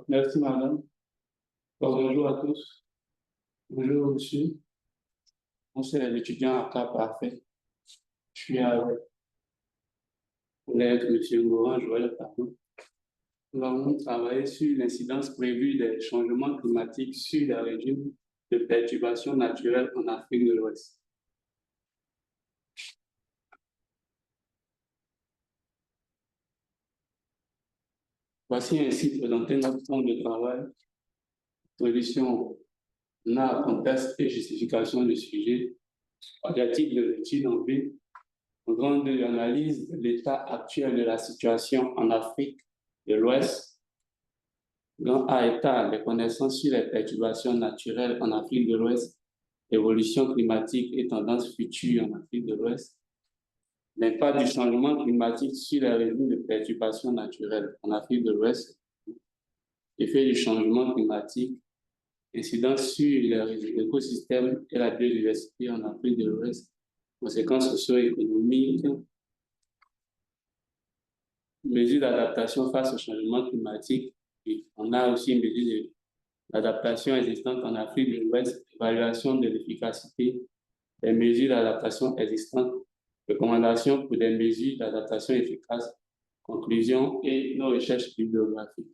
Merci, madame. Bonjour à tous. Bonjour, monsieur. On est les étudiants à cas parfait. Je suis avec monsieur Morin Joël Pardon. Nous allons travailler sur l'incidence prévue des changements climatiques sur les régimes de perturbations naturelles en Afrique de l'Ouest. Voici ainsi présenté notre plan de travail, solution, contexte et justification du sujet, objectif de l'étude en vue, grande analyse de l'état actuel de la situation en Afrique de l'Ouest, grand A état des connaissances sur les perturbations naturelles en Afrique de l'Ouest, évolution climatique et tendances futures en Afrique de l'Ouest, l'impact du changement climatique sur les régimes de perturbations naturelles en Afrique de l'Ouest, effet du changement climatique, incidence sur les écosystèmes et la biodiversité en Afrique de l'Ouest, conséquences socio-économiques, mesures d'adaptation face au changement climatique. Et on a aussi une mesure d'adaptation existante en Afrique de l'Ouest, évaluation de l'efficacité des mesures d'adaptation existantes, recommandations pour des mesures d'adaptation efficaces, conclusions et nos recherches bibliographiques.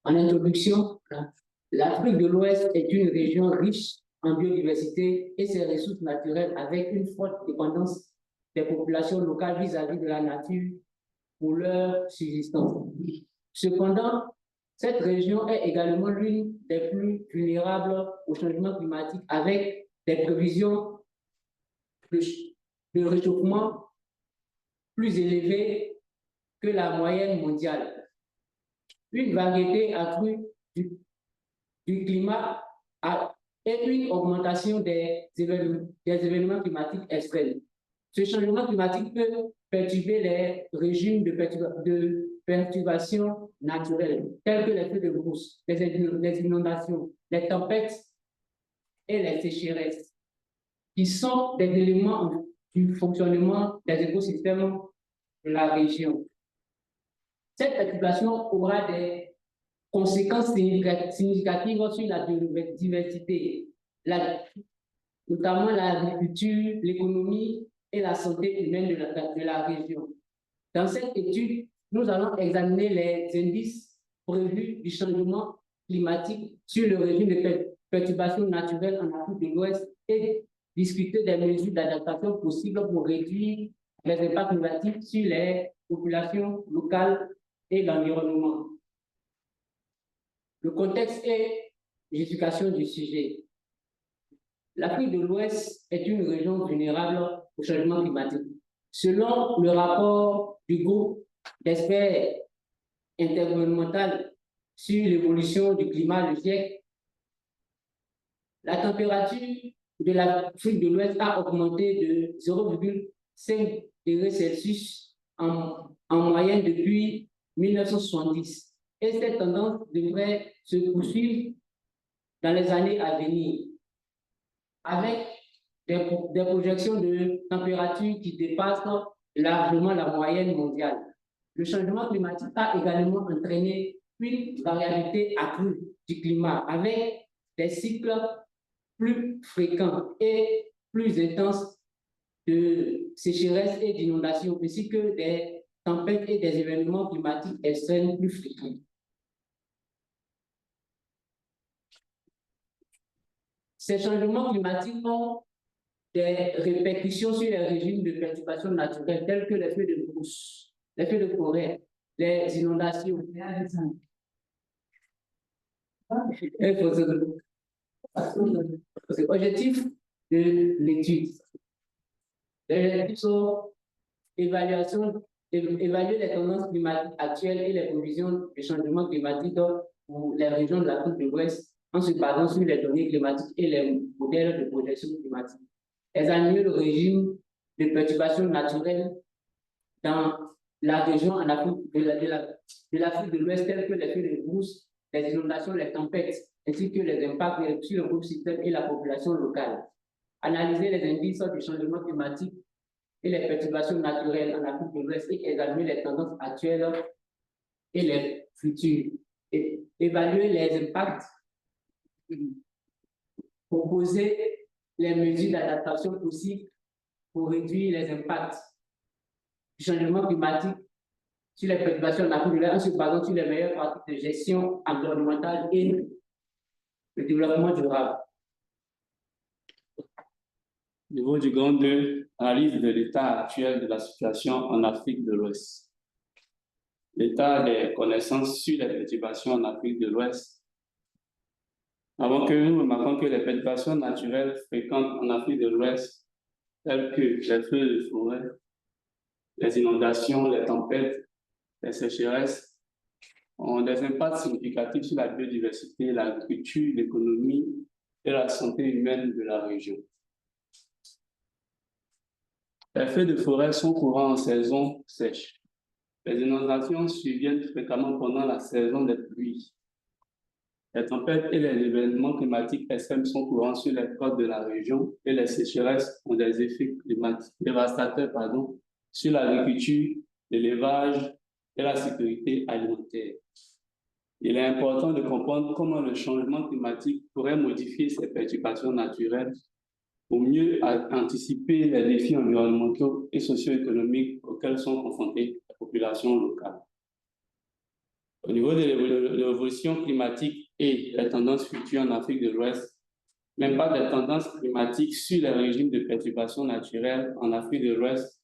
En introduction, l'Afrique de l'Ouest est une région riche en biodiversité et ses ressources naturelles avec une forte dépendance des populations locales vis-à-vis de la nature pour leur subsistance. Cependant, cette région est également l'une des plus vulnérables au changement climatique avec des prévisions de réchauffement plus élevées que la moyenne mondiale. Une variété accrue du climat et une augmentation des événements climatiques extrêmes. Ce changement climatique peut perturber les régimes de perturbation naturelle, tels que les feux de brousse, les inondations, les tempêtes et les sécheresses, qui sont des éléments du fonctionnement des écosystèmes de la région. Cette perturbation aura des conséquences significatives sur la biodiversité, notamment l'agriculture, l'économie et la santé humaine de la région. Dans cette étude, nous allons examiner les indices prévus du changement climatique sur le régime de perturbations naturelles en Afrique de l'Ouest et discuter des mesures d'adaptation possibles pour réduire les impacts négatifs sur les populations locales et l'environnement. Le contexte et justification du sujet. L'Afrique de l'Ouest est une région vulnérable au changement climatique. Selon le rapport du groupe d'experts intergouvernemental sur l'évolution du climat, le GIEC, la température de l'Afrique de l'Ouest a augmenté de 0,5 degrés Celsius en moyenne depuis 1970. Et cette tendance devrait se poursuivre dans les années à venir, avec des projections de température qui dépassent largement la moyenne mondiale. Le changement climatique a également entraîné une variabilité accrue du climat, avec des cycles plus fréquents et plus intenses de sécheresse et d'inondations, ainsi que des tempêtes et des événements climatiques extrêmes plus fréquents. Ces changements climatiques ont des répercussions sur les régimes de perturbations naturelles tels que les feux de brousse, les feux de forêt, les inondations. Objectif de l'étude. Les objectifs sont évaluer les tendances climatiques actuelles et les prévisions de changement climatique pour les régions de l'Afrique de l'Ouest en se basant sur les données climatiques et les modèles de projection climatique. Examiner le régime de perturbations naturelles dans la région en Afrique de l'Afrique de l'Ouest, telles que les feux de brousse, les inondations, les tempêtes ainsi que les impacts sur l'écosystème et la population locale. Analyser les indices du changement climatique et les perturbations naturelles en Afrique de l'Ouest et examiner les tendances actuelles et les futures. Et évaluer les impacts, proposer les mesures d'adaptation possibles pour réduire les impacts du changement climatique sur les perturbations en Afrique de l'Ouest en se basant sur les meilleures pratiques de gestion environnementale et le développement durable. Au niveau du grand 2, analyse de l'état actuel de la situation en Afrique de l'Ouest. L'état des connaissances sur les perturbations en Afrique de l'Ouest. Avant que nous remarquons que les perturbations naturelles fréquentes en Afrique de l'Ouest, telles que les feux de forêt, les inondations, les tempêtes, les sécheresses, ont des impacts significatifs sur la biodiversité, l'agriculture, l'économie et la santé humaine de la région. Les feux de forêt sont courants en saison sèche. Les inondations surviennent fréquemment pendant la saison des pluies. Les tempêtes et les événements climatiques extrêmes sont courants sur les côtes de la région et les sécheresses ont des effets climatiques dévastateurs sur l'agriculture, l'élevage et la sécurité alimentaire. Il est important de comprendre comment le changement climatique pourrait modifier ces perturbations naturelles pour mieux anticiper les défis environnementaux et socio-économiques auxquels sont confrontées les populations locales. Au niveau de l'évolution climatique et les tendances futures en Afrique de l'Ouest, l'impact des tendances climatiques sur les régimes de perturbations naturelles en Afrique de l'Ouest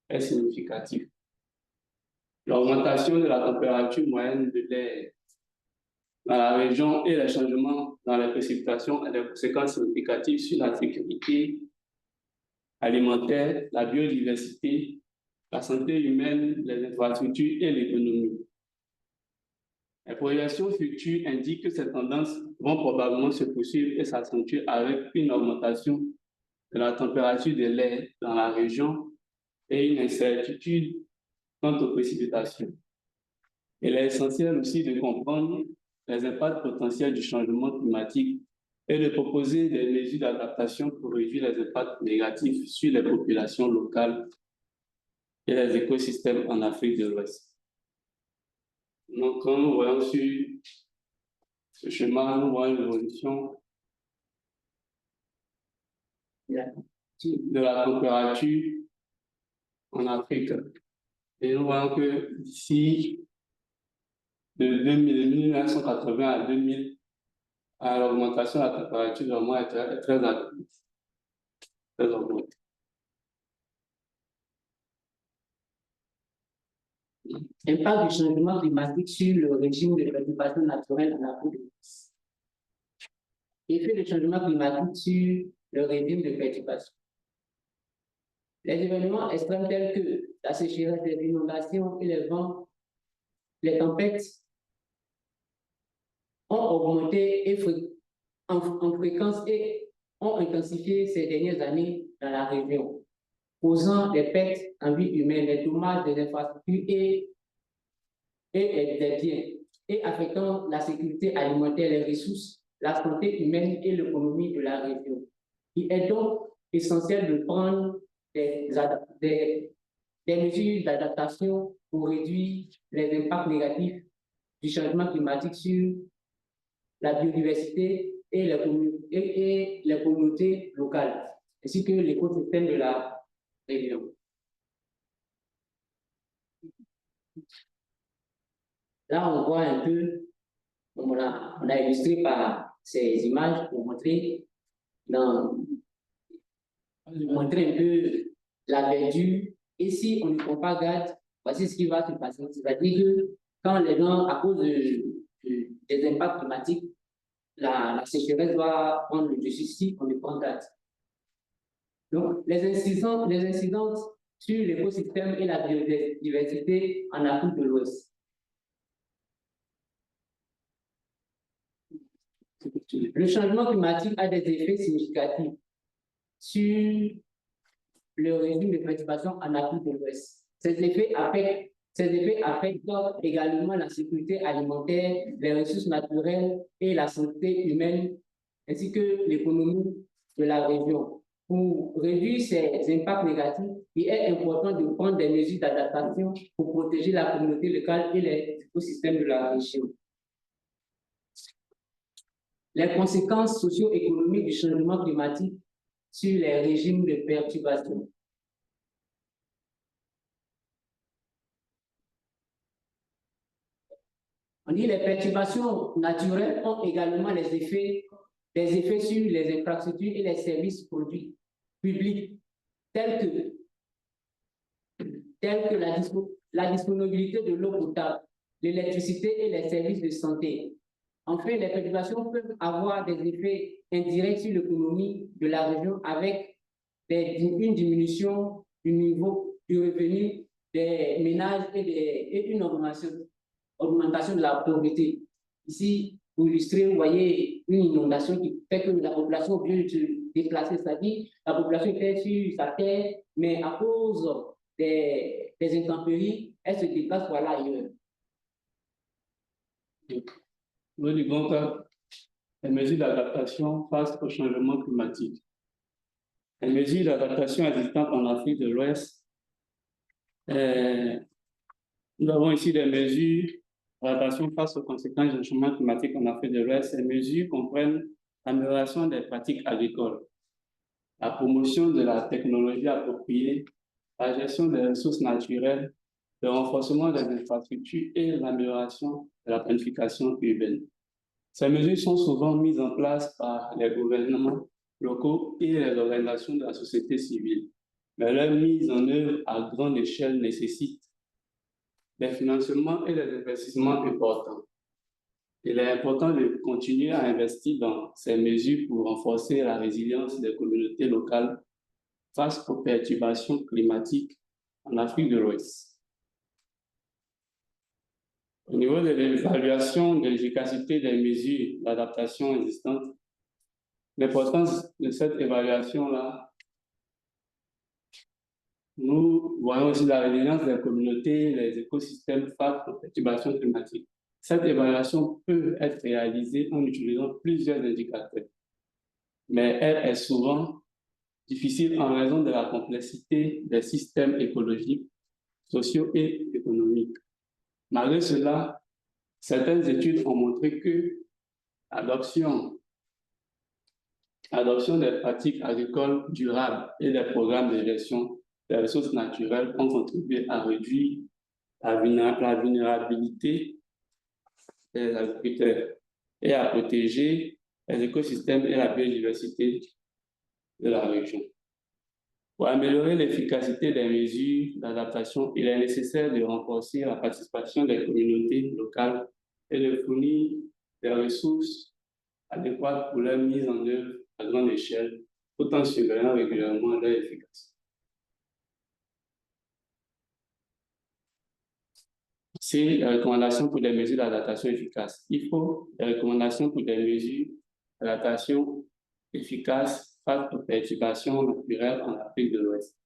est significatif. L'augmentation de la température moyenne de l'air dans la région et les changements dans les précipitations ont des conséquences significatives sur la sécurité alimentaire, la biodiversité, la santé humaine, les infrastructures et l'économie. Les projections futures indiquent que ces tendances vont probablement se poursuivre et s'accentuer avec une augmentation de la température de l'air dans la région et une incertitude quant aux précipitations. Il est essentiel aussi de comprendre les impacts potentiels du changement climatique et de proposer des mesures d'adaptation pour réduire les impacts négatifs sur les populations locales et les écosystèmes en Afrique de l'Ouest. Donc, quand nous voyons sur ce schéma, nous voyons l'évolution de la température en Afrique. Et nous voyons que d'ici de 1980 à 2000, l'augmentation de la température vraiment est très augmentée. Impact du changement climatique sur le régime de perturbations naturelles en Afrique de l'Ouest. Effet du changement climatique sur le régime de perturbation. Les événements extrêmes tels que la sécheresse, les inondations et les vents, les tempêtes ont augmenté en fréquence et ont intensifié ces dernières années dans la région, causant des pertes en vie humaine, des dommages des infrastructures et des biens, et affectant la sécurité alimentaire, les ressources, la santé humaine et l'économie de la région. Il est donc essentiel de prendre des mesures d'adaptation pour réduire les impacts négatifs du changement climatique sur la biodiversité et les communautés locales, ainsi que l'écosystème de la région. Là, on voit un peu, on a illustré par ces images pour montrer un peu la verdure. Et si on ne prend pas garde, voici ce qui va se passer. C'est-à-dire que quand les gens, à cause des impacts climatiques, la sécheresse va prendre le dessus si on ne prend garde. Donc, les incidences sur l'écosystème et la biodiversité en Afrique de l'Ouest. Le changement climatique a des effets significatifs sur le régime de perturbation en Afrique de l'Ouest. Ces effets affectent Ces effets affectent également la sécurité alimentaire, les ressources naturelles et la santé humaine, ainsi que l'économie de la région. Pour réduire ces impacts négatifs, il est important de prendre des mesures d'adaptation pour protéger la communauté locale et les écosystèmes de la région. Les conséquences socio-économiques du changement climatique sur les régimes de perturbation. On dit les perturbations naturelles ont également des effets sur les infrastructures et les services produits publics, tels que la disponibilité de l'eau potable, l'électricité et les services de santé. Enfin, les perturbations peuvent avoir des effets indirects sur l'économie de la région avec une diminution du niveau du revenu des ménages et une augmentation de la pauvreté. Ici, pour illustrer, vous voyez une inondation qui fait que la population vient de se déplacer, c'est-à-dire la population était sur sa terre, mais à cause des intempéries, elle se déplace pour aller ailleurs. Nous disons que les mesures d'adaptation face au changement climatique. Les mesures d'adaptation existantes en Afrique de l'Ouest, nous avons ici des mesures d'adaptation face aux conséquences du changement climatique en Afrique de l'Ouest. Ces mesures comprennent l'amélioration des pratiques agricoles, la promotion de la technologie appropriée, la gestion des ressources naturelles, le renforcement des infrastructures et l'amélioration de la planification urbaine. Ces mesures sont souvent mises en place par les gouvernements locaux et les organisations de la société civile, mais leur mise en œuvre à grande échelle nécessite des financements et des investissements importants. Il est important de continuer à investir dans ces mesures pour renforcer la résilience des communautés locales face aux perturbations climatiques en Afrique de l'Ouest. Au niveau de l'évaluation de l'efficacité des mesures d'adaptation existantes, l'importance de cette évaluation-là, nous voyons aussi la résilience des communautés, les écosystèmes face aux perturbations climatiques. Cette évaluation peut être réalisée en utilisant plusieurs indicateurs, mais elle est souvent difficile en raison de la complexité des systèmes écologiques, sociaux et économiques. Malgré cela, certaines études ont montré que l'adoption des pratiques agricoles durables et des programmes de gestion des ressources naturelles ont contribué à réduire la vulnérabilité des agriculteurs et à protéger les écosystèmes et la biodiversité de la région. Pour améliorer l'efficacité des mesures d'adaptation, il est nécessaire de renforcer la participation des communautés locales et de fournir des ressources adéquates pour leur mise en œuvre à grande échelle, tout en surveillant régulièrement leur efficacité. C'est les recommandations pour des mesures d'adaptation efficaces. Il faut des recommandations pour des mesures d'adaptation efficaces face aux perturbations naturelles en Afrique de l'Ouest,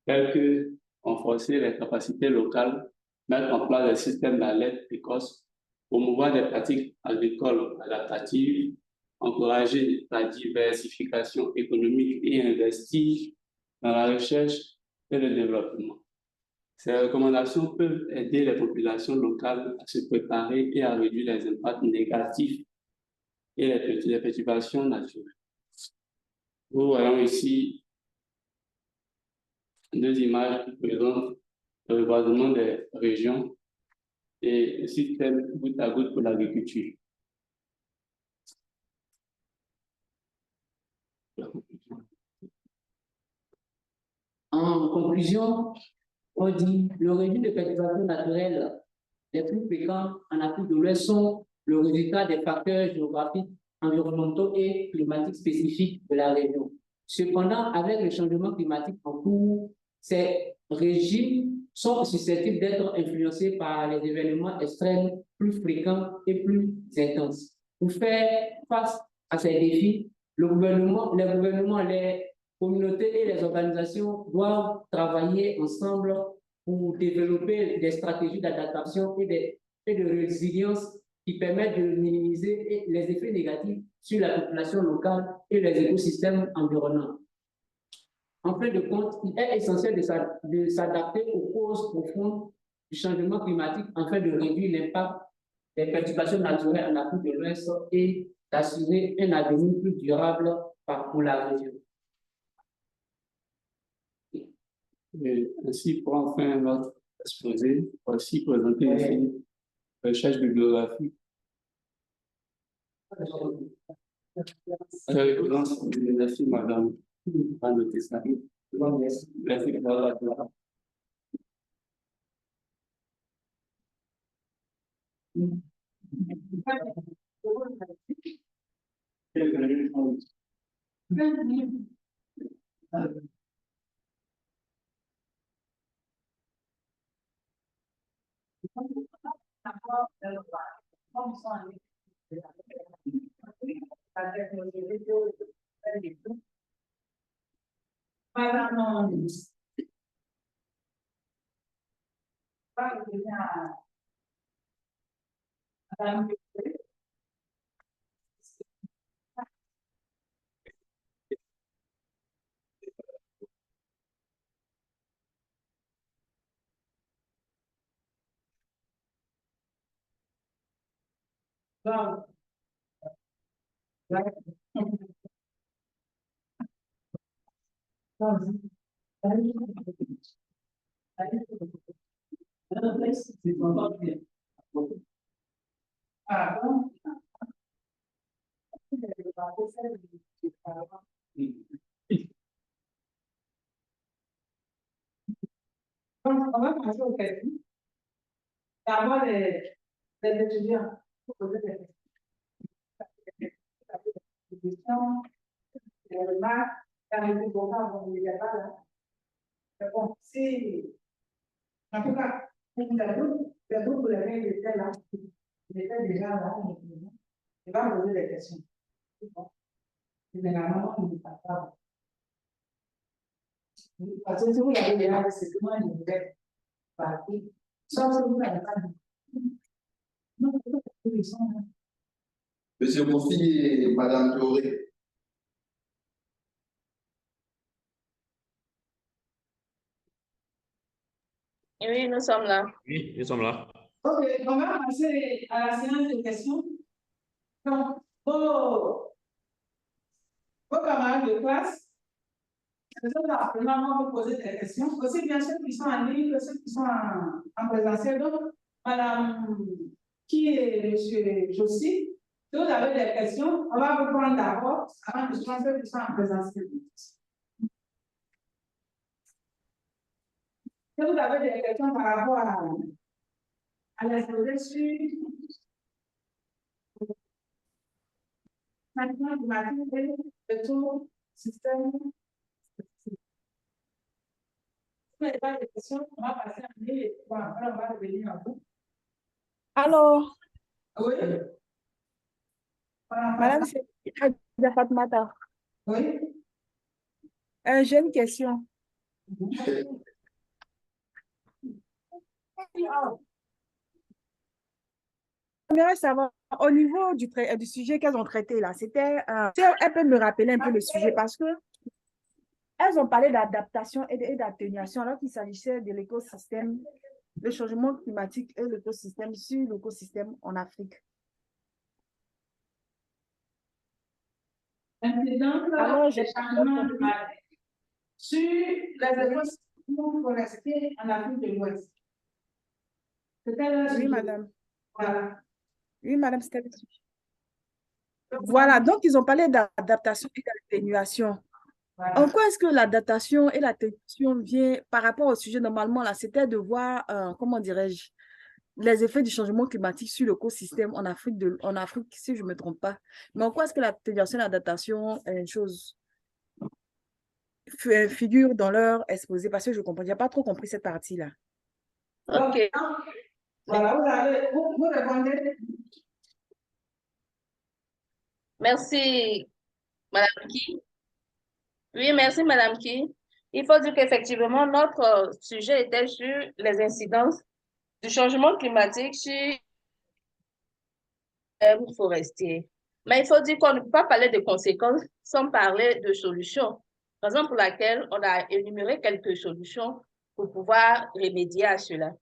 telles que renforcer les capacités locales, mettre en place des systèmes d'alerte précoce, promouvoir des pratiques agricoles adaptatives, encourager la diversification économique et investir dans la recherche et le développement. Ces recommandations peuvent aider les populations locales à se préparer et à réduire les impacts négatifs et les perturbations naturelles. Nous voyons ici deux images qui présentent le reboisement des régions et le système goutte à goutte pour l'agriculture. En conclusion, on dit le régime de perturbations naturelles les plus fréquents en Afrique de l'Ouest sont le résultat des facteurs géographiques, environnementaux et climatiques spécifiques de la région. Cependant, avec le changement climatique en cours, ces régimes sont susceptibles d'être influencés par les événements extrêmes plus fréquents et plus intenses. Pour faire face à ces défis, les gouvernements, les communautés et les organisations doivent travailler ensemble pour développer des stratégies d'adaptation et de résilience qui permettent de minimiser les effets négatifs sur la population locale et les écosystèmes environnants. En fin de compte, il est essentiel de s'adapter aux causes profondes du changement climatique afin de réduire l'impact des perturbations naturelles en Afrique de l'Ouest et d'assurer un avenir plus durable pour la région. Et ainsi, pour enfin notre exposé, voici présenter ici recherche bibliographique. Merci, madame. Merci. Donc, on va passer aux questions. D'abord, les étudiants. Poser des questions, des remarques. Les vocales, on ne les pas là. Mais bon, si, en tout cas, pour les groupes, les règles étaient là. Ils étaient déjà là. Il va poser des questions. Généralement, on ne parle pas. Parce que si vous l'avez déjà, c'est que moi, je voulais partir. Sauf que vous n'avez pas dit. Non, ils sont là. Monsieur Mofi et Madame Touré. Oui, nous sommes là. Oui, nous sommes là. Ok, on va passer à la séance de questions. Donc, vos camarades de classe, vous vous poser des questions, aussi bien ceux qui sont en ligne que ceux qui sont en présentiel. Donc, Madame, qui est Monsieur Jossi, si vous avez des questions, on va vous prendre d'abord avant que ceux qui sont en présentiel. Si vous avez des questions par rapport à l'exposé sur maintenant, le tout système. Si vous n'avez pas de questions, on va passer à l'année et bon, après, on va revenir à vous. Alors, Oui. Madame, c'est Fatmata. Oui. J'ai une question. J'aimerais savoir, au niveau du sujet qu'elles ont traité là, c'était, elles peuvent me rappeler un peu le sujet parce que elles ont parlé d'adaptation et d'atténuation alors qu'il s'agissait de l'écosystème, le changement climatique et l'écosystème sur l'écosystème en Afrique. Alors, j'ai changement climatique sur les écosystèmes forestiers en Afrique de l'Ouest. Oui, madame. Voilà. Oui, madame, c'était le sujet. Voilà, donc ils ont parlé d'adaptation et d'atténuation. Voilà. En quoi est-ce que l'adaptation et l'atténuation vient par rapport au sujet normalement là, c'était de voir, comment dirais-je, les effets du changement climatique sur l'écosystème en Afrique, si je ne me trompe pas. Mais en quoi est-ce que l'atténuation et l'adaptation est une chose figure dans leur exposé? Parce que je comprends, je n'ai pas trop compris cette partie-là. OK. Voilà, vous répondez. Merci, Madame Ki. Oui, merci, Madame Ki. Il faut dire qu'effectivement, notre sujet était sur les incidences du changement climatique sur les forestiers. Mais il faut dire qu'on ne peut pas parler de conséquences sans parler de solutions. Raison pour laquelle on a énuméré quelques solutions pour pouvoir remédier à cela.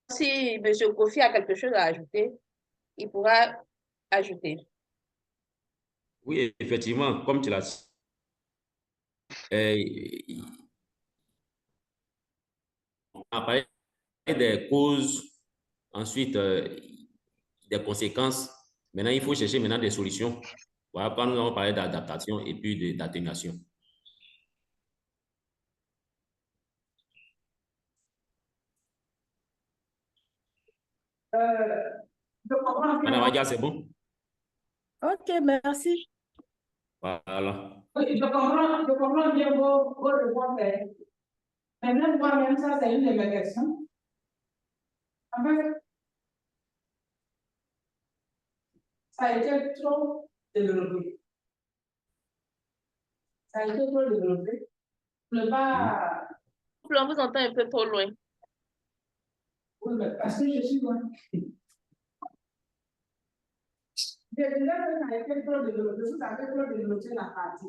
Si M. Kofi a quelque chose à ajouter, il pourra ajouter. Oui, effectivement, comme tu l'as dit, on a parlé des causes, ensuite des conséquences. Maintenant, il faut chercher maintenant des solutions. Voilà, quand nous avons parlé d'adaptation et puis d'atténuation. Madame Adia, c'est bon? Ok, merci. Voilà. Oui, je comprends bien vos réponses. Mais même moi-même, ça, c'est une de mes questions. En fait, ça a été trop développé. Ça a été trop développé. Ne pas. On vous entend un peu trop loin. Oui, mais parce que je suis loin. Déjà que ça a été trop développé, ça a été trop développé la partie.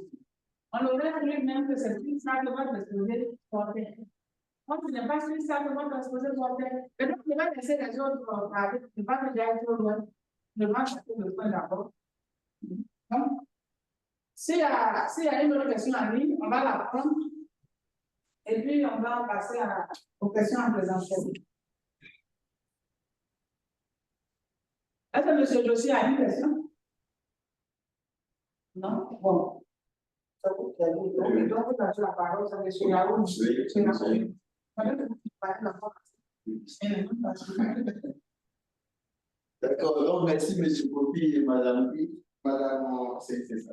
On aurait cru même que c'est une salle de vote exposée portée. Moi, je n'ai pas su ça de vote exposée portée. Et donc, je vais laisser les autres parler. Je ne vais pas déjà trop loin. Je vais acheter le point d'abord. Donc, s'il y a une autre question à lire, on va la prendre. Et puis, on va passer aux questions en présentiel. Est-ce que M. Joshi a une question? Non? Bon. Donc, vous avez la parole, ça M. Yaoun. D'accord, donc merci M. Kofi et Madame Bi. C'est ça.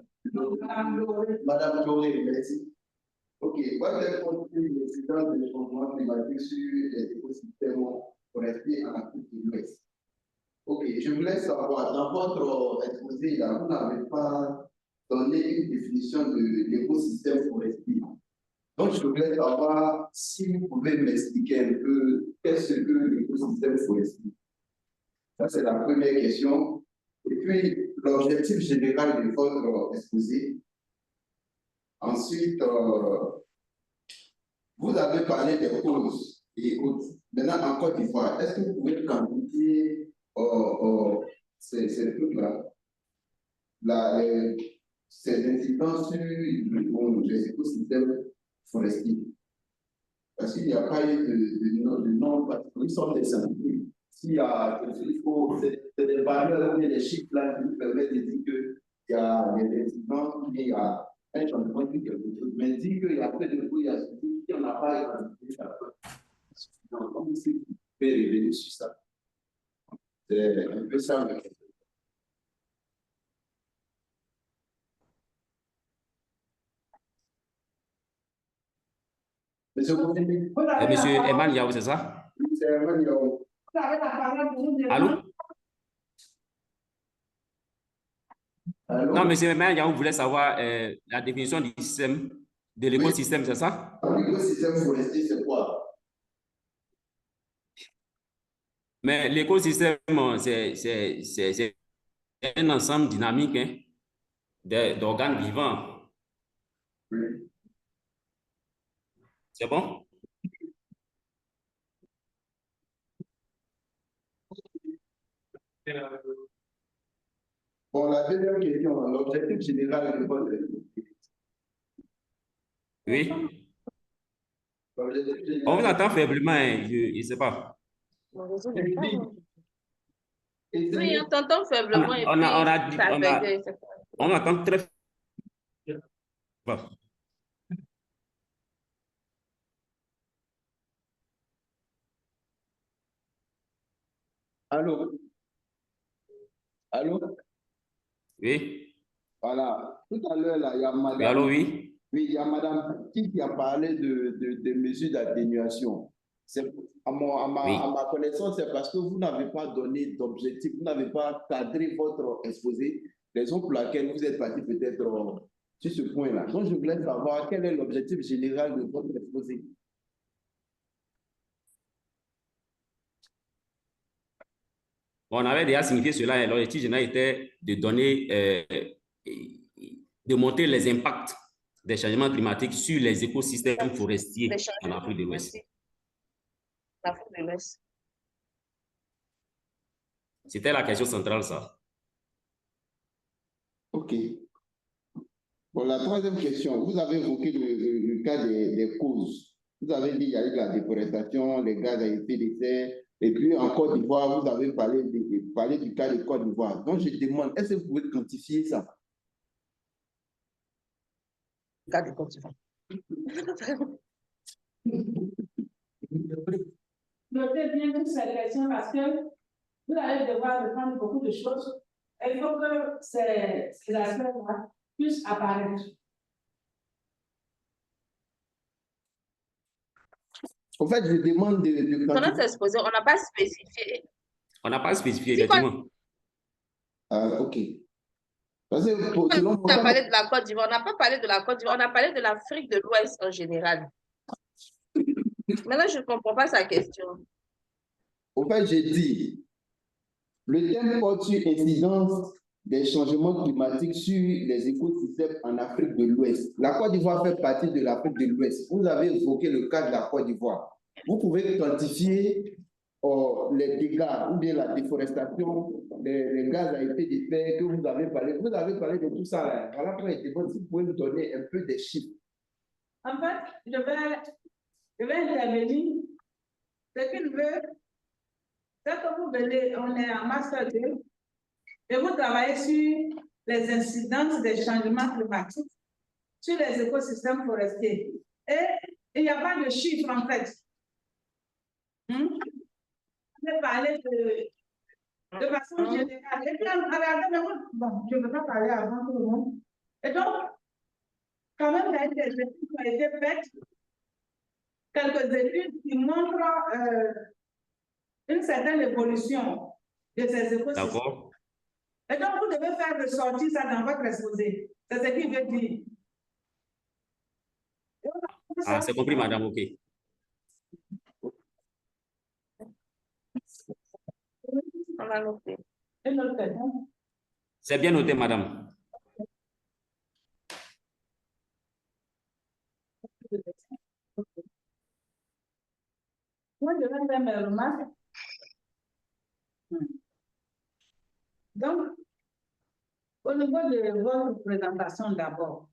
Madame Doré, merci. Ok, moi j'ai compris l'incidence des changements climatiques sur les écosystèmes forestiers en Afrique de l'Ouest. Ok, je voulais savoir, dans votre exposé, là, vous n'avez pas donné une définition de l'écosystème forestier. Donc, je voulais savoir si vous pouvez m'expliquer un peu qu'est-ce que l'écosystème forestier. Ça, c'est la première question. Et puis, l'objectif général de votre exposé. Ensuite, vous avez parlé des causes et autres. Maintenant, en Côte d'Ivoire, est-ce que vous pouvez quantifier ces trucs-là, ces incidences sur les écosystèmes forestiers? Parce qu'il n'y a pas eu de nom particulier, ils sont des scientifiques. S'il y a, il faut, c'est des valeurs ou des chiffres là qui nous permettent de dire qu'il y a des incidences, il y a un changement de quelque chose. Mais dire qu'il y a peu de bruit, il n'y en a pas identifié ça. Donc, comme si vous pouvez revenir sur ça. C'est un peu ça. Monsieur Eman Yao, c'est ça? C'est Eman Yao. Allô? Allô? Non, monsieur Eman Yao voulait savoir la définition du système, de l'écosystème, c'est ça? L'écosystème forestier, c'est quoi? Mais l'écosystème, c'est un ensemble dynamique hein, d'organes vivants. Oui. C'est bon? Bon, la deuxième question, l'objectif général de votre exposé. Oui. On vous entend faiblement, hein, je ne sais pas. Oui, on t'entend faiblement et puis ça bégaye. On entend très fort. Allô? Allô? Oui. Voilà. Tout à l'heure, là, il y a madame. Oui, allô, oui. Oui, il y a madame qui a parlé de mesures d'atténuation. À ma connaissance, c'est parce que vous n'avez pas donné d'objectif, vous n'avez pas cadré votre exposé, raison pour laquelle vous êtes parti peut-être sur ce point-là. Donc, je voulais savoir quel est l'objectif général de votre exposé. On avait déjà signifié cela, et l'objectif général était de donner, de montrer les impacts des changements climatiques sur les écosystèmes forestiers en Afrique de l'Ouest. L'Afrique de l'Ouest. C'était la question centrale, ça. OK. Bon, la troisième question, vous avez évoqué le cas des causes. Vous avez dit qu'il y a eu la déforestation, les gaz à effet de serre, et puis en Côte d'Ivoire, vous avez parlé du cas de Côte d'Ivoire. Donc, je demande, est-ce que vous pouvez quantifier ça? Le cas de Côte d'Ivoire. Notez bien toutes ces questions parce que vous allez devoir reprendre beaucoup de choses. Il faut que ces aspects-là puissent apparaître. En fait, je demande de Dans notre exposé, on n'a pas spécifié. On n'a pas spécifié, effectivement. OK. Parce que selon on a parlé de la Côte d'Ivoire, on n'a pas parlé de la Côte d'Ivoire, on a parlé de l'Afrique de l'Ouest en général. Maintenant, je ne comprends pas sa question. En fait, j'ai dit, le thème porte sur l'incidence des changements climatiques sur les écosystèmes en Afrique de l'Ouest. La Côte d'Ivoire fait partie de l'Afrique de l'Ouest. Vous avez évoqué le cas de la Côte d'Ivoire. Vous pouvez quantifier les dégâts ou bien la déforestation, les gaz à effet de serre que vous avez parlé. Vous avez parlé de tout ça. Là. Voilà pourquoi il était bon si vous pouvez nous donner un peu des chiffres. En fait, je vais intervenir. Ce qu'il veut, c'est que vous venez, on est en master 2, et vous travaillez sur les incidences des changements climatiques sur les écosystèmes forestiers. Et il n'y a pas de chiffres, en fait. Je vais parler de façon générale. Et puis, bon, je ne veux pas parler avant tout le monde. Et donc, quand même, il y a des études qui ont été faites, quelques études qui montrent une certaine évolution de ces écosystèmes. D'accord. Et donc, vous devez faire ressortir ça dans votre exposé. C'est ce qu'il veut dire. Ah, c'est compris, madame, OK. On a noté. C'est bien noté, madame. Moi, je vais faire mes remarques. Donc, au niveau de votre présentation d'abord,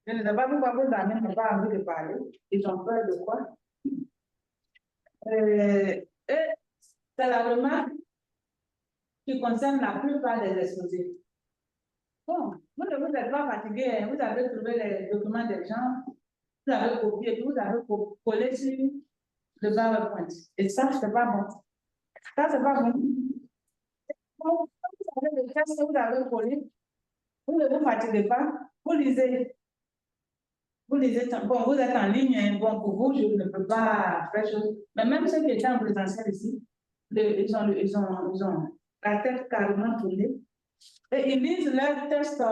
je ne sais pas pourquoi vos amis n'ont pas envie de parler. Ils ont peur de quoi? Et c'est la remarque qui concerne la plupart des exposés. Bon, vous ne vous êtes pas fatigué, vous avez trouvé les documents des gens, vous avez copié, vous avez collé sur le PowerPoint. Et ça, c'est pas bon. Ça, c'est pas bon. Quand vous avez le texte que vous avez collé, vous ne vous fatiguez pas, vous lisez. Vous lisez, bon, vous êtes en ligne, bon, pour vous, je ne peux pas faire chose. Mais même ceux qui étaient en présentiel ici, ils ont la tête carrément tournée. Et ils lisent leur test,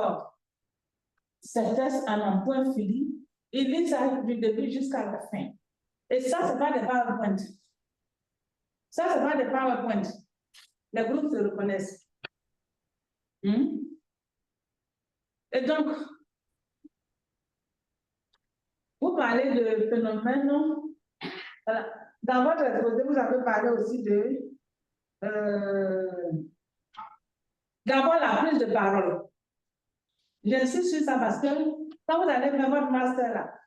ces tests en un point fini. Ils lisent ça du début jusqu'à la fin. Et ça, ce n'est pas des PowerPoint. Ça, ce n'est pas des PowerPoint. Les groupes se reconnaissent. Et donc, vous parlez de phénomènes. Voilà. Dans votre exposé, vous avez parlé aussi de d'abord la prise de parole. J'insiste sur ça parce que quand vous allez faire votre master là,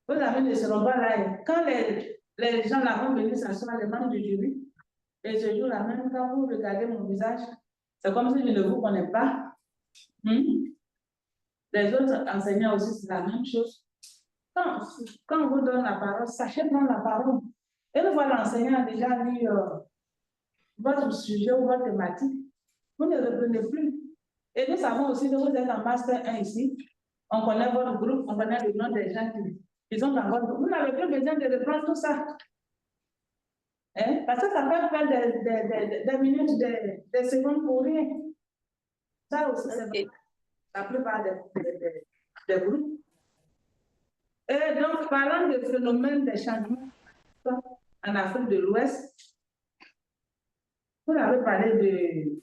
vos amis ne seront pas là. Quand les gens là vont venir s'asseoir, les membres du jury, et ce jour-là, même quand vous regardez mon visage, c'est comme si je ne vous connais pas. Les autres enseignants aussi, c'est la même chose. Quand on vous donne la parole, sachez prendre la parole. Et une fois l'enseignant a déjà lu votre sujet ou votre thématique, vous ne reprenez plus. Et nous savons aussi que vous êtes en Master 1 ici. On connaît votre groupe, on connaît le nom des gens qui sont dans votre groupe. Vous n'avez plus besoin de reprendre tout ça. Parce que ça peut faire des minutes, des secondes pour rien. Ça aussi, c'est vrai. la plupart des groupes. Et donc, parlant du phénomène des changements en Afrique de l'Ouest, vous avez parlé de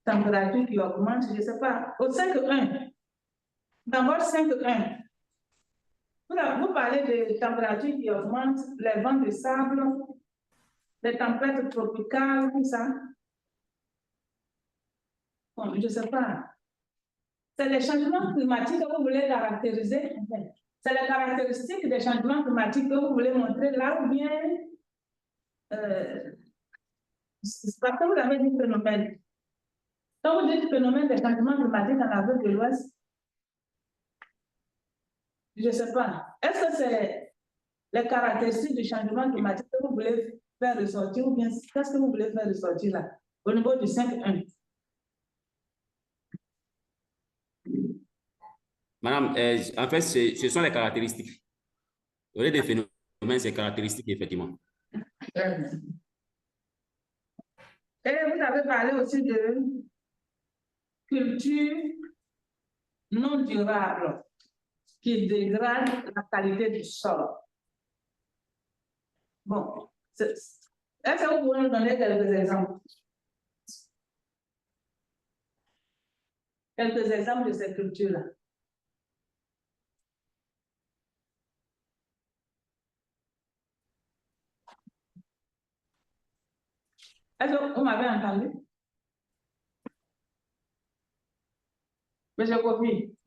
température qui augmente, je ne sais pas, au 5.1. Dans votre 5.1, vous parlez de température qui augmente, les vents de sable, les tempêtes tropicales, tout ça. Bon, je ne sais pas. C'est les changements climatiques que vous voulez caractériser. C'est les caractéristiques des changements climatiques que vous voulez montrer là ou bien c'est parce que vous avez dit phénomène. Quand vous dites phénomène des changements climatiques en Afrique de l'Ouest, je ne sais pas. Est-ce que c'est les caractéristiques du changement climatique que vous voulez faire ressortir ou bien qu'est-ce que vous voulez faire ressortir là, au niveau du 5.1? Madame, en fait, ce sont les caractéristiques. Au lieu des phénomènes, c'est caractéristiques, effectivement. Et vous avez parlé aussi de culture non durable qui dégrade la qualité du sol. Bon, est-ce que vous pouvez nous donner quelques exemples? Quelques exemples de ces cultures-là. Est-ce que vous m'avez entendu? Monsieur Kofi,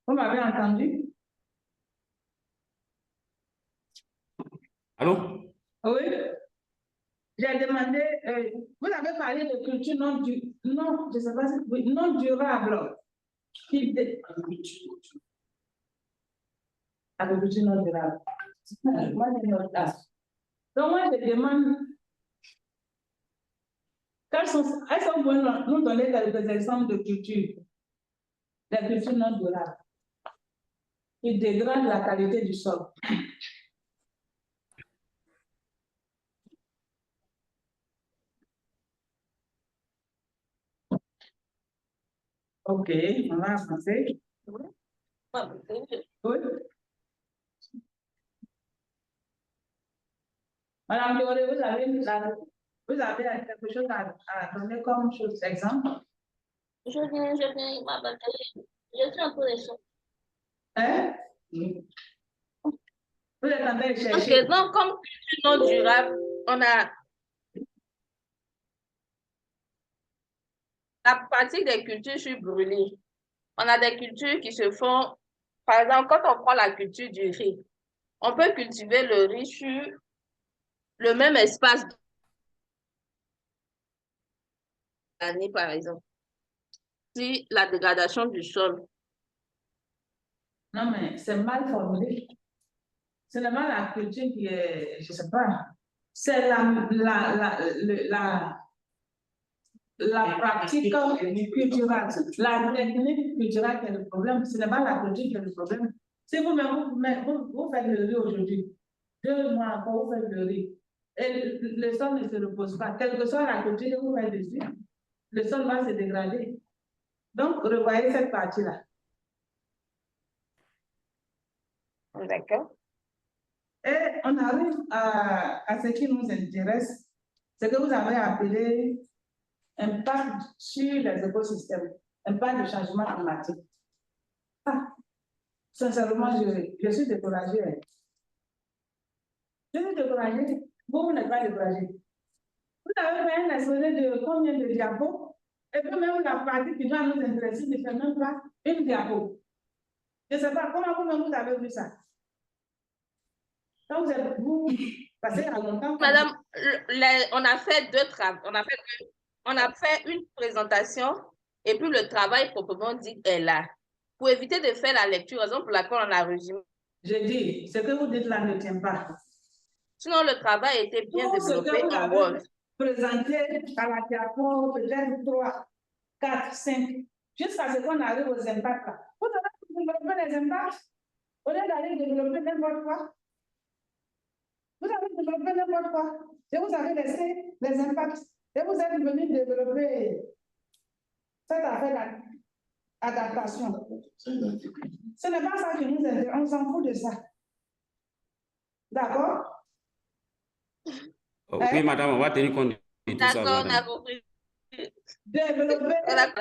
vous m'avez entendu? Allô? Oui. J'ai demandé, vous avez parlé de culture non je sais pas si, oui, non durable. Agriculture non durable. Moi, j'ai une autre place. Donc, moi, je demande, est-ce que vous pouvez nous donner quelques exemples de cultures? Des cultures non durables qui dégradent la qualité du sol. OK, on va avancer. Oui. Madame Dioré, vous avez quelque chose à donner comme exemple? Je viens, ma batterie. Je suis un peu les choses. Hein? Vous êtes en train de chercher. Ok, donc comme culture non durable, on a la pratique des cultures sur brûlées. On a des cultures qui se font, par exemple, quand on prend la culture du riz, on peut cultiver le riz sur le même espace d'année, par exemple. Si la dégradation du sol. Non, mais c'est mal formulé. Ce n'est pas la culture qui est, je ne sais pas, c'est la pratique culturelle, la technique culturelle qui est le problème. Ce n'est pas la culture qui est le problème. Si vous faites le riz aujourd'hui, 2 mois encore, vous faites le riz, et le sol ne se repose pas, quelle que soit la culture que vous faites dessus, le sol va se dégrader. Donc, revoyez cette partie-là. D'accord. Et on arrive à ce qui nous intéresse, ce que vous avez appelé impact sur les écosystèmes, impact du changement climatique. Sincèrement, je suis découragée. Je suis découragée. Vous n'êtes pas découragée. Vous avez fait un exposé de combien de diapos, et puis même la partie qui doit nous intéresser ne fait même pas une diapo. Je ne sais pas comment vous avez vu ça. Donc, vous passez à longtemps. Madame, on a fait 2 travaux. On a fait une présentation et puis le travail proprement dit est là. Pour éviter de faire la lecture, raison pour laquelle on a résumé. Je dis, ce que vous dites là ne tient pas. Sinon, le travail était bien développé en Word. Présenté à la diapo, peut-être 3, 4, 5, jusqu'à ce qu'on arrive aux impacts là. Vous avez développé les impacts au lieu d'aller développer n'importe quoi. Vous avez développé n'importe quoi. Et vous avez laissé les impacts. Et vous êtes venu développer. cette affaire d'adaptation. Ce n'est pas ça qui nous intéresse, on s'en fout de ça. D'accord? Oui, madame, on va tenir compte de tout ça, D'accord, on a madame. compris. Développer Voilà.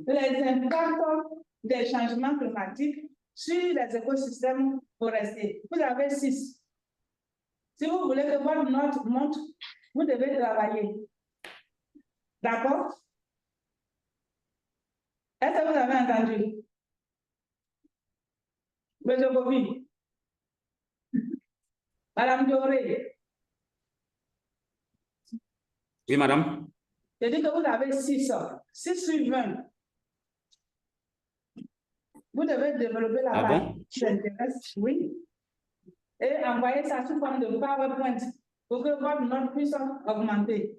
les impacts des changements climatiques sur les écosystèmes forestiers. Vous avez 6. Si vous voulez que votre note monte, vous devez travailler. D'accord? Est-ce que vous avez entendu? Monsieur Gobi. Madame Doré. Oui, madame. Je dis que vous avez 6. 6 sur 20. Vous devez développer la partie qui s'intéresse, oui. Et envoyer ça sous forme de PowerPoint pour que votre note puisse augmenter.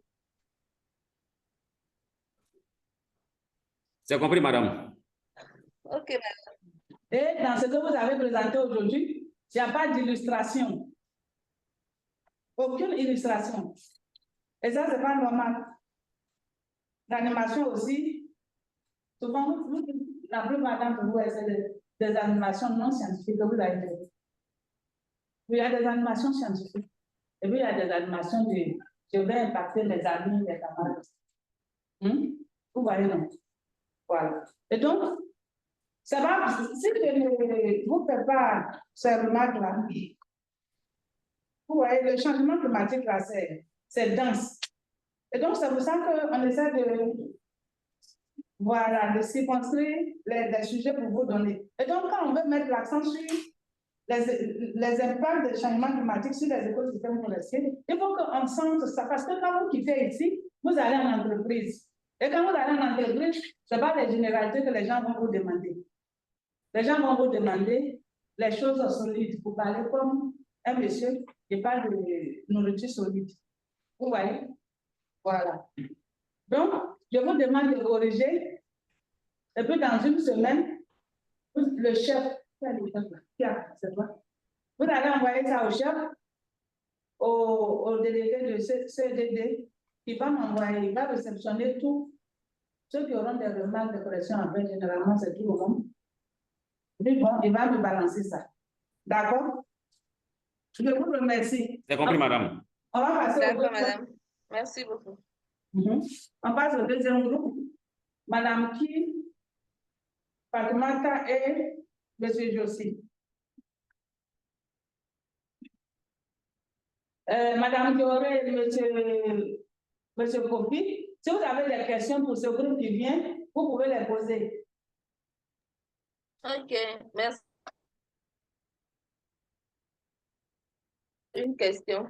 C'est compris, madame. Ok, madame. Et dans ce que vous avez présenté aujourd'hui, il n'y a pas d'illustration. Aucune illustration. Et ça, ce n'est pas normal. L'animation aussi, souvent, la plupart d'entre vous, c'est des animations non scientifiques que vous avez faites. Il y a des animations scientifiques. Et puis, il y a des animations de je vais impacter mes amis, les camarades. Vous voyez, non? Voilà. Et donc, ça va, si je ne vous faites pas ces remarques-là, vous voyez, le changement climatique, là, c'est dense. Et donc, c'est pour ça qu'on essaie de circonscrire les sujets pour vous donner. Et donc, quand on veut mettre l'accent sur les impacts des changements climatiques sur les écosystèmes forestiers, il faut qu'on sente ça. Parce que quand vous quittez ici, vous allez en entreprise. Et quand vous allez en entreprise, ce n'est pas les généralités que les gens vont vous demander. Les gens vont vous demander les choses solides. Vous parlez comme un monsieur qui parle de nourriture solide. Vous voyez? Voilà. Donc, je vous demande de corriger. Et puis, dans une semaine, le chef, vous allez envoyer ça au chef, au délégué de CDD, il va m'envoyer, il va réceptionner tous ceux qui auront des remarques de correction en fait, généralement, c'est tout le monde. Puis bon, il va me balancer ça. D'accord? Je vous remercie. C'est compris, madame. On va passer au D'accord, madame. Merci beaucoup. On passe au deuxième groupe. Madame Ki, Fatoumata et Monsieur Jossi. Madame Dioré et Monsieur Kofi, si vous avez des questions pour ce groupe qui vient, vous pouvez les poser. Ok, merci. Une question.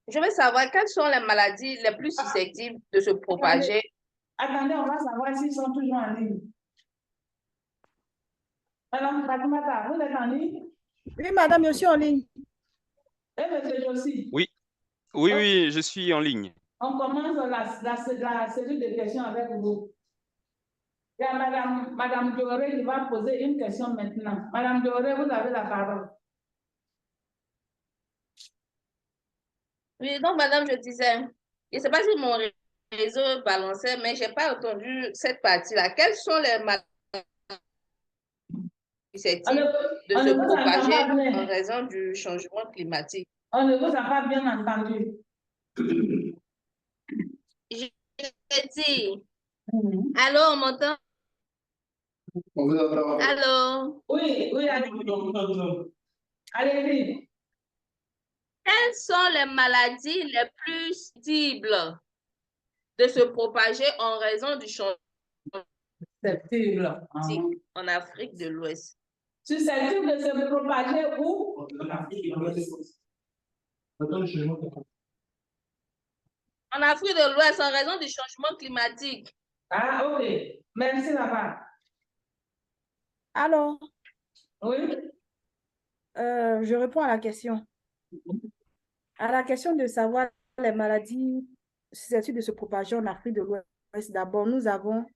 Je veux savoir quelles sont les maladies les plus susceptibles de se propager. Attendez, on va savoir s'ils sont toujours en ligne. Madame Fatoumata, vous êtes en ligne? Oui, madame, je suis en ligne. Et Monsieur Jossi? Oui, oui, je suis en ligne. On commence la série de questions avec vous. Il y a Madame Dioré qui va poser une question maintenant. Madame Dioré, vous avez la parole. Oui, donc, madame, je disais, je ne sais pas si mon réseau balançait, mais je n'ai pas entendu cette partie-là. Quelles sont les maladies susceptibles de se propager en raison du changement climatique? On ne vous a pas bien entendu. J'ai dit, allô, on m'entend? On vous entend. Allô? Oui, allez-y. Quelles sont les maladies les plus susceptibles de se propager en raison du changement climatique en Afrique de l'Ouest? Susceptible de se propager où? En Afrique de l'Ouest, en raison du changement climatique. Ah, ok. Merci, Papa. Alors, Oui. je réponds à la question. À la question de savoir les maladies susceptibles de se propager en Afrique de l'Ouest, d'abord, nous avons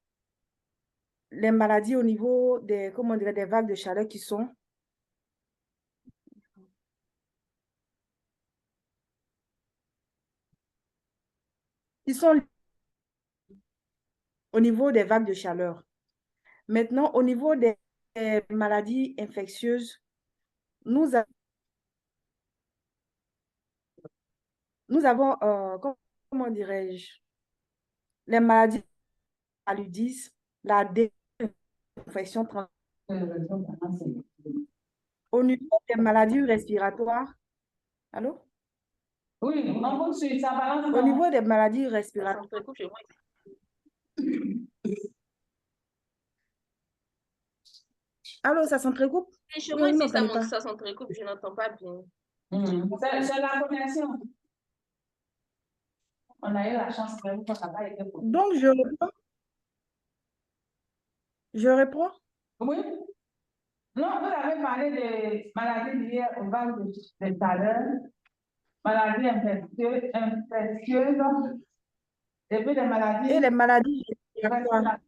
les maladies au niveau des, comment dire, des vagues de chaleur qui sont au niveau des vagues de chaleur. Maintenant, au niveau des maladies infectieuses, nous avons, comment dirais-je, les maladies paludisme, la désinfection. Au niveau des maladies respiratoires, allô? Oui, on poursuit, ça balance. Au niveau des maladies Ça respiratoires, s'entrecoupe chez moi. allô, ça s'entrecoupe? Et chez Oui, moi vous aussi, n'entendez pas? ça s'entrecoupe, je n'entends pas bien. C'est la connexion. On a eu la chance que ça n'a pas été pour nous. Donc, je reprends. Je reprends. Oui. Non, vous avez parlé des maladies liées aux vagues de chaleur, maladies infectieuses, et puis des maladies Et les maladies respiratoires.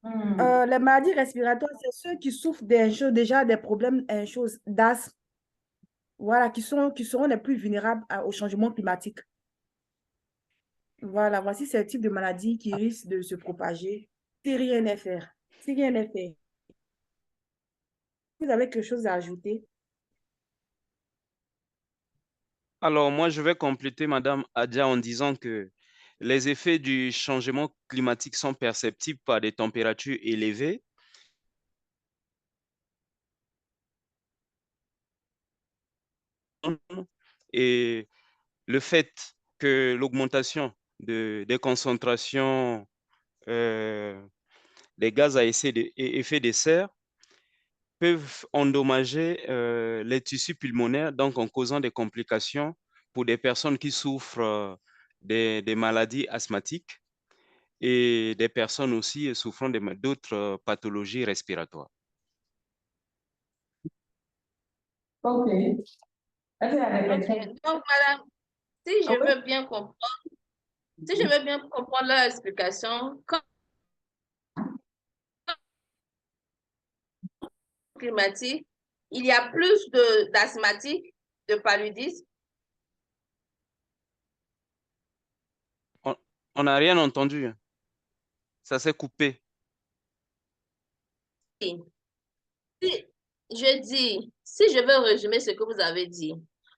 respiratoires. Les maladies respiratoires, c'est ceux qui souffrent déjà des problèmes d'asthme, voilà, qui seront les plus vulnérables au changement climatique. Voilà, voici ces types de maladies qui risquent de se propager si rien n'est fait. Si rien n'est fait. Vous avez quelque chose à ajouter? Alors, moi, je vais compléter Madame Adja en disant que les effets du changement climatique sont perceptibles par des températures élevées. Et le fait que l'augmentation des concentrations des gaz à effet de serre peuvent endommager les tissus pulmonaires, donc en causant des complications pour des personnes qui souffrent des maladies asthmatiques et des personnes aussi souffrant d'autres pathologies respiratoires. OK. Est-ce qu'il y a des questions? Ok. Donc, madame, si je veux bien comprendre leur explication, quand climatique, il y a plus d'asthmatiques, de paludisme. On n'a rien entendu. Ça s'est coupé. Si je veux résumer ce que vous avez dit,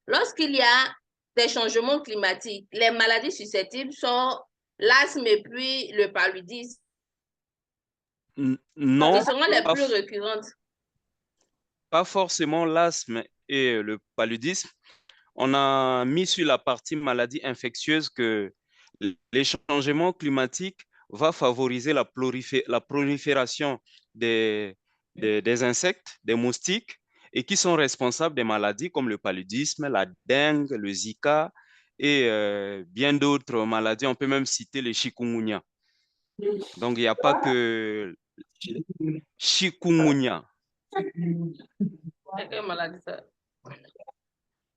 lorsqu'il y a des changements climatiques, les maladies susceptibles sont l'asthme et puis le paludisme. Non, Qui seront les plus récurrentes. pas forcément l'asthme et le paludisme. On a mis sur la partie maladie infectieuse que les changements climatiques vont favoriser la prolifération des insectes, des moustiques, et qui sont responsables des maladies comme le paludisme, la dengue, le Zika et bien d'autres maladies. On peut même citer le chikungunya. Donc, il n'y a pas que chikungunya. Quelle maladie ça?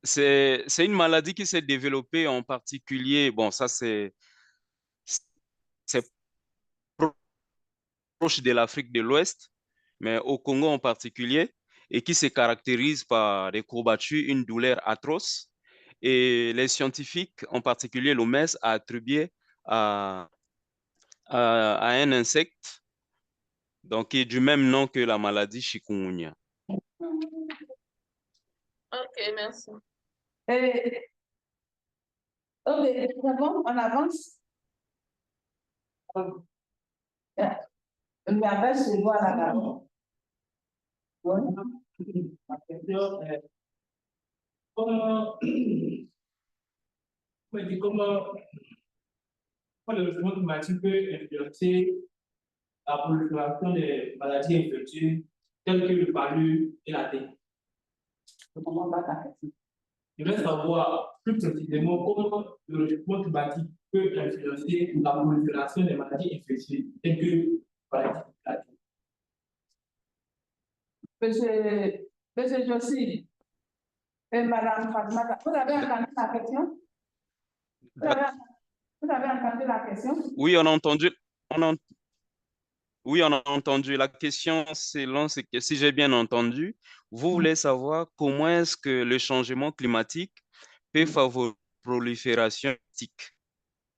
C'est une maladie qui s'est développée en particulier. Bon, ça, c'est proche de l'Afrique de l'Ouest, mais au Congo en particulier, et qui se caractérise par des courbatures, une douleur atroce. Et les scientifiques, en particulier l'OMS, a attribué à un insecte donc, qui est du même nom que la maladie chikungunya. Ok, merci. Ok, c'est bon, on avance. La base se voit là d'abord. Comment le changement climatique peut influencer la prolifération des maladies infectieuses telles que le palu et la dengue? Je veux savoir plus précisément comment le réchauffement climatique peut influencer la prolifération des maladies infectieuses telles que la dengue. Monsieur Jossy et Madame Fatmata, vous avez entendu la question? Vous avez entendu la question? Oui, on a entendu. Oui, on a entendu. La question, c'est que si j'ai bien entendu, vous voulez savoir comment est-ce que le changement climatique peut favoriser la prolifération.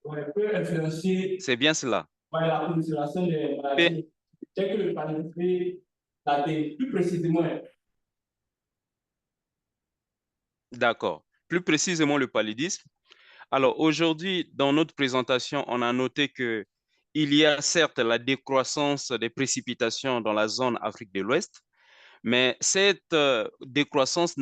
Ouais, peut influencer C'est bien cela. la prolifération des maladies. Dès que le paludisme l'atteint, plus précisément. D'accord. Plus précisément, le paludisme. Alors, aujourd'hui, dans notre présentation, on a noté que il y a certes la décroissance des précipitations dans la zone Afrique de l'Ouest, mais cette décroissance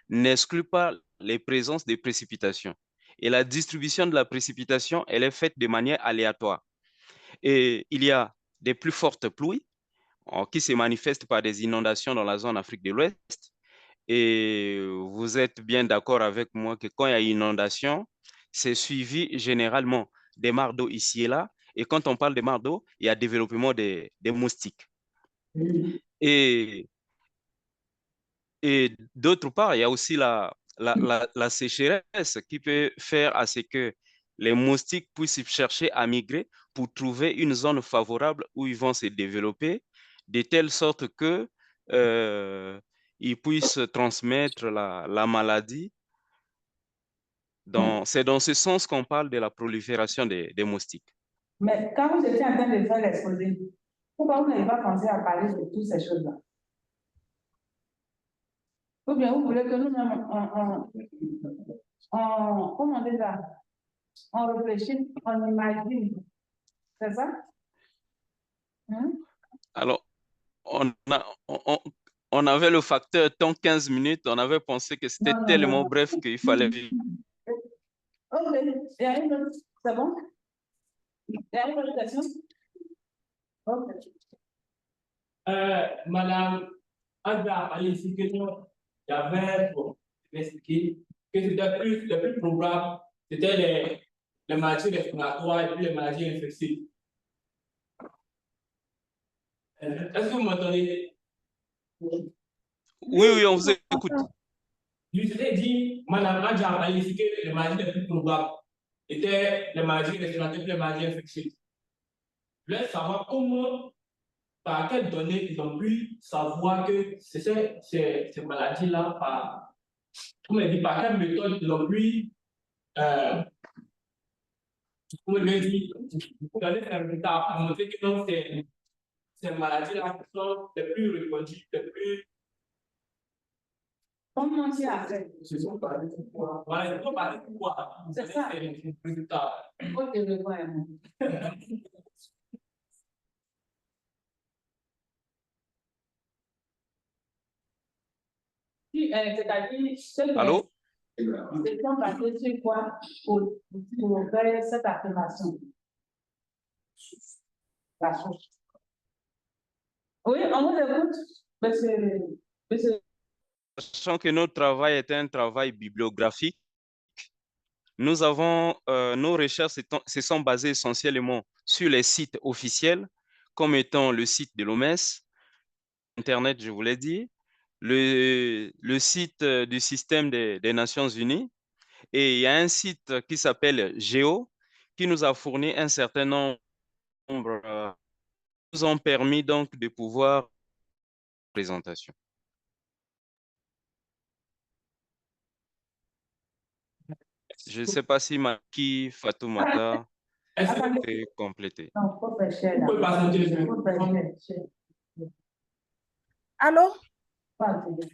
n'exclut pas les présences des précipitations. Et la distribution de la précipitation, elle est faite de manière aléatoire. Et il y a des plus fortes pluies qui se manifestent par des inondations dans la zone Afrique de l'Ouest. Et vous êtes bien d'accord avec moi que quand il y a inondation, c'est suivi généralement des mares d'eau ici et là. Et quand on parle de mares d'eau, il y a développement des moustiques. Et d'autre part, il y a aussi la sécheresse qui peut faire à ce que les moustiques puissent chercher à migrer pour trouver une zone favorable où ils vont se développer, de telle sorte que ils puissent transmettre la maladie. C'est dans ce sens qu'on parle de la prolifération des moustiques. Mais quand vous étiez en train de faire l'exposé, pourquoi vous n'avez pas pensé à parler de toutes ces choses-là? Ou bien vous voulez que nous-mêmes, comment on dit ça? On réfléchit, on imagine. C'est ça? Alors, on avait le facteur temps 15 minutes, on avait pensé que c'était tellement bref qu'il fallait... Ok, il y a une autre, c'est bon? Il y a une autre question? Ok. Madame Adja a ici que il y avait, pour expliquer, que c'était le plus probable, c'était les maladies respiratoires et puis les maladies infectieuses. Est-ce que vous m'entendez? Oui, on vous écoute. Je vous ai dit, Madame Adja a ici que les maladies les plus probables étaient les maladies respiratoires et les maladies infectieuses. Je voulais savoir comment, par quelles données ils ont pu savoir que ces maladies-là, par quelle méthode ils ont pu, comment je vais dire, donner un résultat pour montrer que non, ces maladies-là sont les plus répandues, les plus. Comment tu as fait? Ce sont pas des pouvoirs. Voilà, ils sont pas des pouvoirs. C'est ça. C'est le résultat. Ok, je vois. C'est-à-dire, Allô? ils sont basés sur quoi pour faire cette affirmation? La source. Oui, on vous écoute, monsieur. Sachant que notre travail est un travail bibliographique, nous avons, nos recherches se sont basées essentiellement sur les sites officiels, comme étant le site de l'OMS, Internet, je vous l'ai dit, le site du système des Nations Unies, et il y a un site qui s'appelle Géo, qui nous a fourni un certain nombre, nous ont permis donc de pouvoir présentation. Je ne sais pas si Maki Fatoumata est complété. Non, faut faire cher, là. Vous pouvez patienter. Faut faire cher. Allô? Pas de-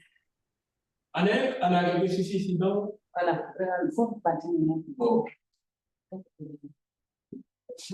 On a réfléchi ici, donc. Voilà, il faut partir maintenant. Bon.